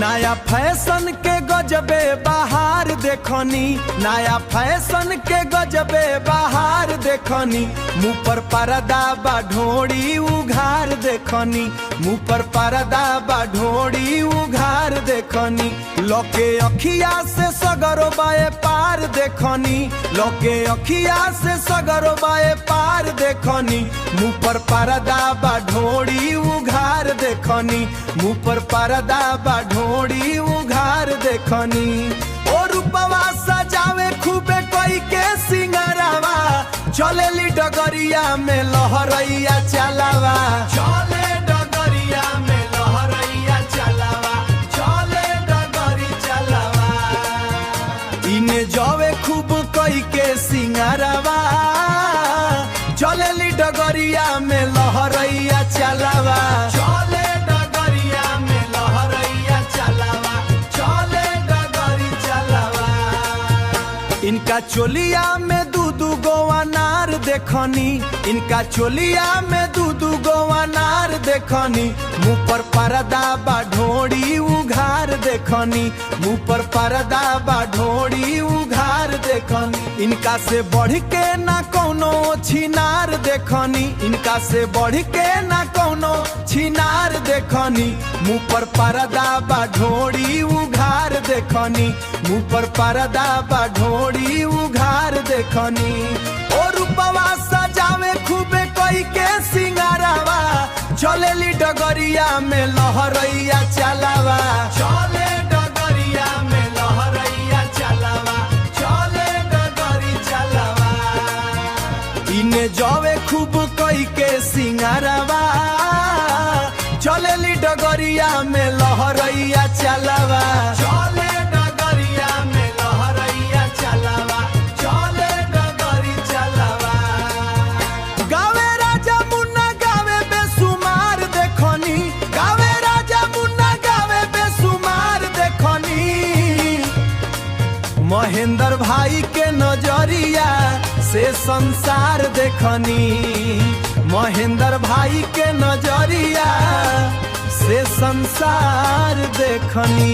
नया फैशन के गजबे बहार देखनी, नया फैशन के गजबे बहार देखनी। मुँह पर पर्दा बा ढोड़ी उघार देखनी, मुँह पर पर्दा बा ढोड़ी उघार देखनी। लोके अखिया से सगरो बाए पार देखनी, लोके अखिया से सगरो बाए पार देखनी। मुँह पर पर्दा बा ढोड़ी उघार देखनी, मुँह पर पर्दा बा ढोड़ी उघार देखनी। ओ रूपवा सजावे खूबे कोई के सिंगारावा, चलेली डगरिया में लहरैया चलावा, चले डगरिया में लहरैया चलावा, चले डगरी चलावा। इने जावे खूब कोई के सिंगारावा, चलेली डगरिया में लहरैया चलावा, चले डगरिया में लहरैया चलावा, चले डगरी चलावा। इनका चोलिया में दू गो अनार देखनी, इनका चोलिया में दू गो अनार देखनी। मुँह पर पर्दा बा ढोड़ी उघार देखनी, मुँह पर पर्दा बा ढोड़ी उघार देखनी। इनका से बढ़ के ना कोनो छिनार देखनी, इनका से बढ़ के ना कोनो छिनार देखनी। मुँह पर पर्दा बा ढोड़ी उघार देखनी, मुँह पर पर्दा बा ढोड़ी उघार देखनी। ओ रूपवा सजावे खूबे कोई के सिंगारावा, चलेली डगरिया में लहरैया चलावा, चले डगरिया में लहरैया चलावा, चले डगरी चलावा। इने जावे खूब कोई के सिंगारावा, चलेली डगरिया में लहरैया चलावा, चले डगरिया में लहरैया चलावा, चले डगरी चलावा। गावे राजा मुन्ना गावे बेसुमार देखनी, गावे राजा मुन्ना गावे बेसुमार देखनी। महेंद्र भाई के नजरिया से संसार देखनी, महेंद्र भाई के नजरिया से संसार देखनी।